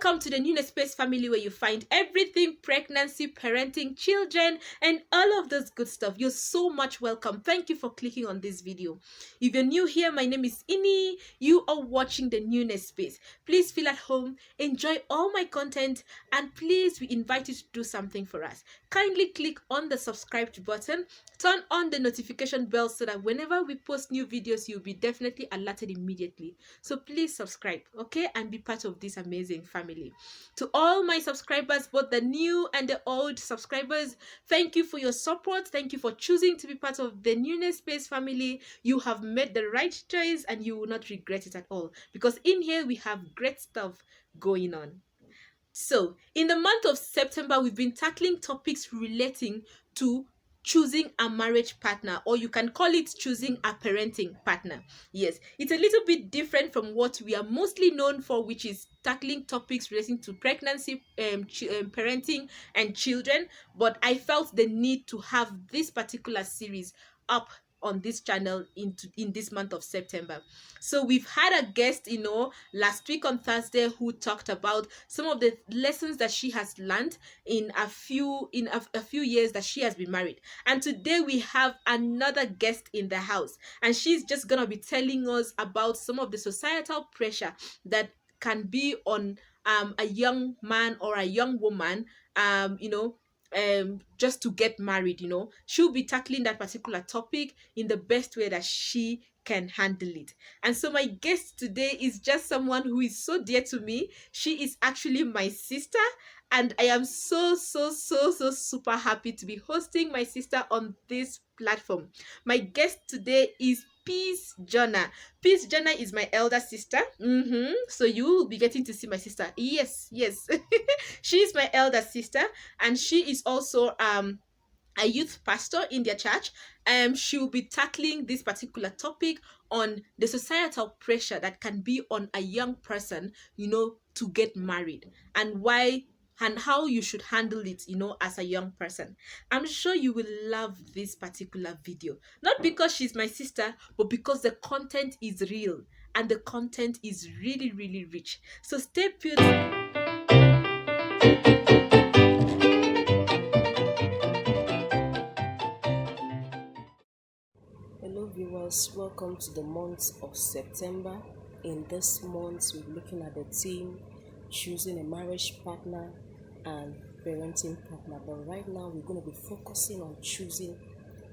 Welcome to the newness space family, where you find everything pregnancy, parenting, children, and all of those good stuff. You're so much welcome. Thank you for clicking on this video. If you're new here, my name is Ini. You are watching the newness space. Please feel at home, enjoy all my content, and please, we invite you to do something for us. Kindly click on the subscribe button, turn on the notification bell so that whenever we post new videos, you'll be definitely alerted immediately. So please subscribe, okay, and be part of this amazing family. To all my subscribers, both the new and the old subscribers, thank you for your support. Thank you for choosing to be part of the newness space family. You have made the right choice and you will not regret it at all, because in here we have great stuff going on. So, in the month of September, we've been tackling topics relating to choosing a marriage partner, or you can call it choosing a parenting partner. Yes, it's a little bit different from what we are mostly known for, which is tackling topics relating to pregnancy, parenting, and children. But I felt the need to have this particular series up on this channel in this month of September. So we've had a guest, last week on Thursday, who talked about some of the lessons that she has learned in a few years that she has been married. And today we have another guest in the house, and she's just gonna be telling us about some of the societal pressure that can be on a young man or a young woman, just to get married. She'll be tackling that particular topic in the best way that she can handle it. And so my guest today is just someone who is so dear to me. She is actually my sister, and I am so super happy to be hosting my sister on this platform. My guest today is Peace Jona. Peace Jona is my elder sister. So you will be getting to see my sister. Yes. She is my elder sister, and she is also a youth pastor in their church. She will be tackling this particular topic on the societal pressure that can be on a young person, to get married, and why and how you should handle it, as a young person. I'm sure you will love this particular video, not because she's my sister, but because the content is real and the content is really, really rich. So stay tuned. Hello viewers, welcome to the month of September. In this month, we're looking at the theme choosing a marriage partner and parenting partner. But right now, we're going to be focusing on choosing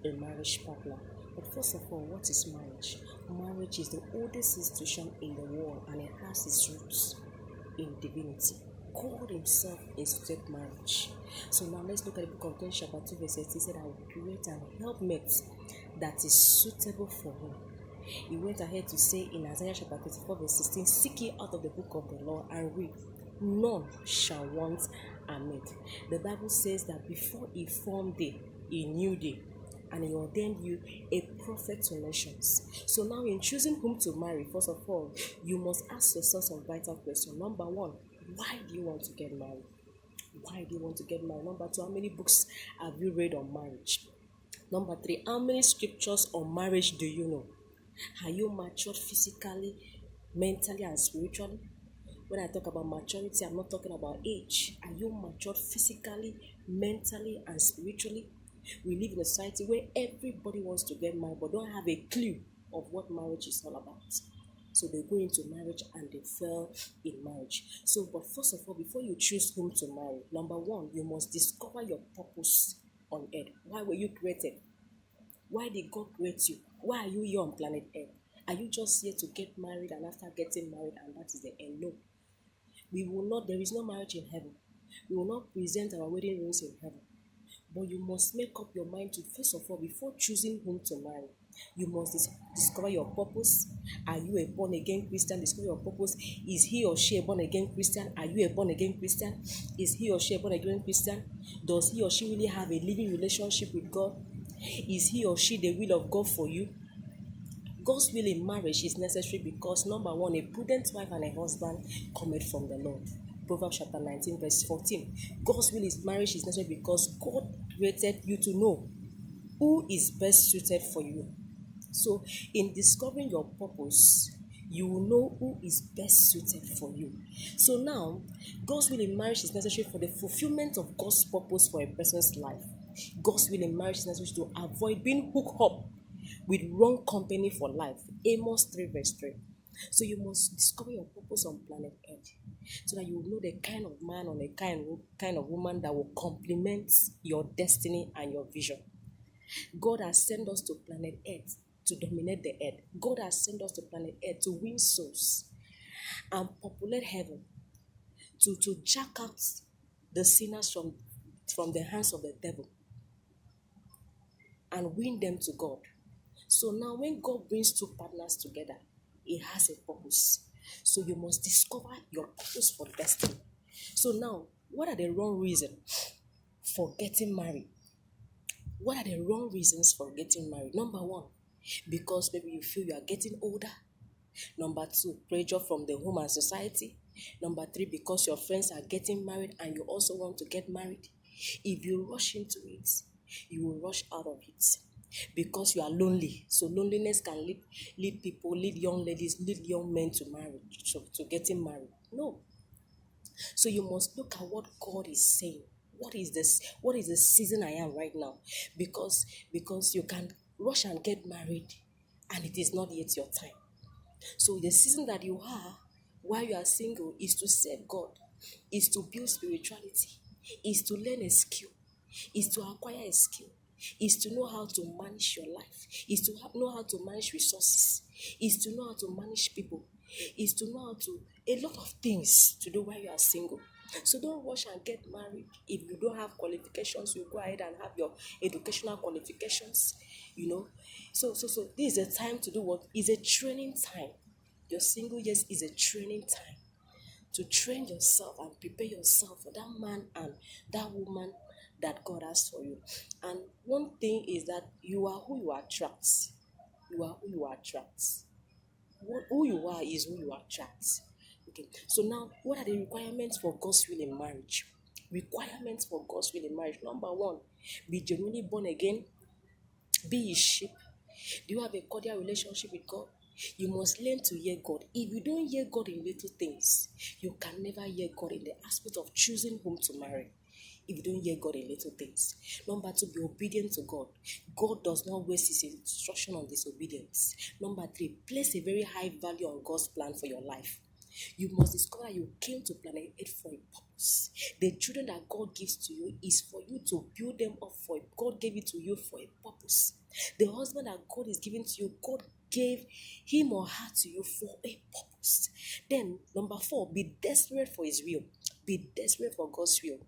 a marriage partner. But first of all, what is marriage? Marriage is the oldest institution in the world, and it has its roots in divinity. God himself instituted marriage. So now let's look at the book of Genesis chapter 2 verse 8. He said, I will create an helpmate that is suitable for him. He went ahead to say in Isaiah chapter 34 verse 16, seek ye out of the book of the law and read, none shall want a mate. The Bible says that before he formed thee, he knew thee, and he ordained you a prophet to nations. So now in choosing whom to marry, first of all, you must ask yourself some vital questions. Number one, why do you want to get married? Why do you want to get married? Number two, how many books have you read on marriage? Number three, how many scriptures on marriage do you know? Are you matured physically, mentally, and spiritually? When I talk about maturity, I'm not talking about age. Are you matured physically, mentally, and spiritually? We live in a society where everybody wants to get married but don't have a clue of what marriage is all about. So they go into marriage and they fail in marriage. So, but first of all, before you choose whom to marry, number one, you must discover your purpose on earth. Why were you created? Why did God create you? Why are you here on planet Earth? Are you just here to get married and after getting married and that is the end? No. There is no marriage in heaven. We will not present our wedding rings in heaven. But you must make up your mind to, first of all, before choosing whom to marry, you must discover your purpose. Are you a born-again Christian? Discover your purpose. Is he or she a born-again Christian? Are you a born-again Christian? Is he or she a born-again Christian? Does he or she really have a living relationship with God? Is he or she the will of God for you? God's will in marriage is necessary because, number one, a prudent wife and a husband cometh from the Lord. Proverbs chapter 19 verse 14. God's will in marriage is necessary because God created you to know who is best suited for you. So in discovering your purpose, You will know who is best suited for you. So now, God's will in marriage is necessary for the fulfillment of God's purpose for a person's life. God's will in marriage is necessary to avoid being hooked up with wrong company for life. Amos 3 verse 3. So you must discover your purpose on planet Earth so that you will know the kind of man or the kind of woman that will complement your destiny and your vision. God has sent us to planet Earth to dominate the earth. God has sent us to planet Earth to win souls and populate heaven, to jack out the sinners from the hands of the devil and win them to God. So now when God brings two partners together, it has a purpose. So you must discover your purpose for destiny. So now, what are the wrong reasons for getting married? What are the wrong reasons for getting married? Number one, because maybe you feel you are getting older. Number two, pressure from the home and society. Number three, because your friends are getting married and you also want to get married. If you rush into it, you will rush out of it because you are lonely. So loneliness can lead people, lead young ladies, lead young men to marriage, to getting married. No. So you must look at what God is saying. What is this? What is the season I am right now? Because you can rush and get married and it is not yet your time. So the season that you are while you are single is to serve God, is to build spirituality, is to learn a skill, is to acquire a skill, is to know how to manage your life, is to know how to manage resources, is to know how to manage people, is to know how to a lot of things to do while you are single. So don't rush and get married. If you don't have qualifications, you go ahead and have your educational qualifications, you know. So this is a time to do what is a training time. Your single years is a training time to train yourself and prepare yourself for that man and that woman that God has for you. And one thing is that you are who you attract. You are who you attract. Who you are is who you attract. Okay. So now, what are the requirements for God's will in marriage? Requirements for God's will in marriage. Number one, be genuinely born again. Be His sheep. Do you have a cordial relationship with God? You must learn to hear God. If you don't hear God in little things, you can never hear God in the aspect of choosing whom to marry. If you don't hear God in little things. Number two, be obedient to God. God does not waste His instruction on disobedience. Number three, place a very high value on God's plan for your life. You must discover you came to planet Earth for a purpose. The children that God gives to you is for you to build them up for it. God gave it to you for a purpose. The husband that God is giving to you, God gave him or her to you for a purpose. Then, number four, be desperate for His will. Be desperate for God's will.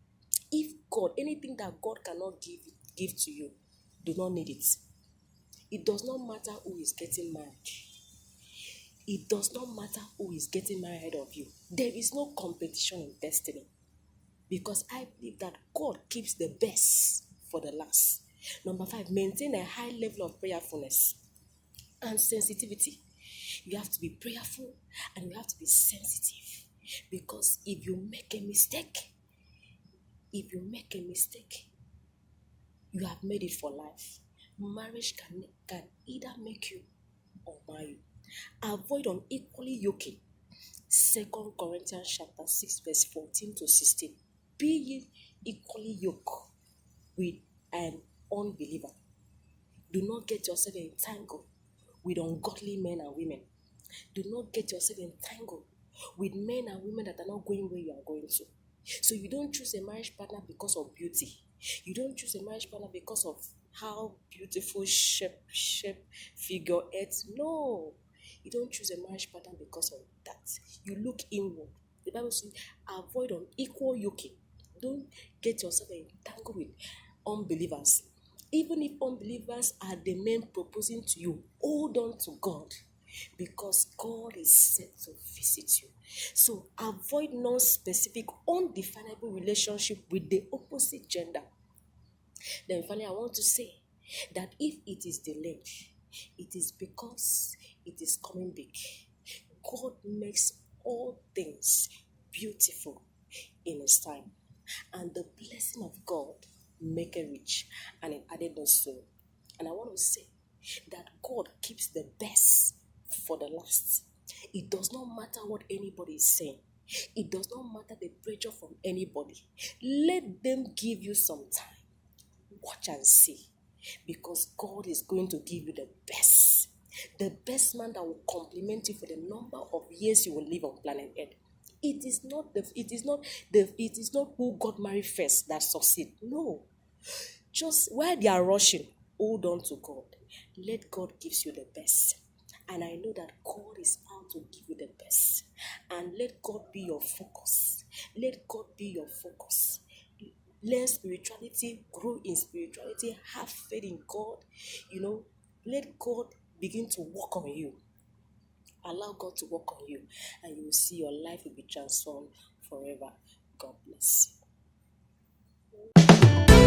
If God, anything that God cannot give to you, do not need it. It does not matter who is getting married. It does not matter who is getting married ahead of you. There is no competition in destiny. Because I believe that God keeps the best for the last. Number five, maintain a high level of prayerfulness and sensitivity. You have to be prayerful and you have to be sensitive. Because if you make a mistake, you have made it for life. Marriage can either make you or mar you. Avoid unequally yoking. 2 Corinthians chapter 6 verse 14 to 16. Be ye equally yoked with an unbeliever. Do not get yourself entangled with ungodly men and women. Do not get yourself entangled with men and women that are not going where you are going to. So you don't choose a marriage partner because of beauty. You don't choose a marriage partner because of how beautiful shape, figure it. No. You don't choose a marriage partner because of that. You look inward. The Bible says, avoid unequal yoking. Don't get yourself entangled with unbelievers. Even if unbelievers are the men proposing to you, hold on to God because God is set to visit you. So avoid non-specific, undefinable relationship with the opposite gender. Then finally, I want to say that if it is delayed, it is because it is coming big. God makes all things beautiful in His time. And the blessing of God make it rich and it added no sorrow. And I want to say that God keeps the best for the last. It does not matter what anybody is saying. It does not matter the pressure from anybody. Let them give you some time. Watch and see. Because God is going to give you the best. The best man that will compliment you for the number of years you will live on planet Earth. It is not who got married first that succeed. No. Just while they are rushing, hold on to God. Let God gives you the best. And I know that God is out to give you the best. And let God be your focus. Let God be your focus. Learn spirituality, grow in spirituality, have faith in God. Let God begin to work on you. Allow God to work on you, and you will see your life will be transformed forever. God bless you.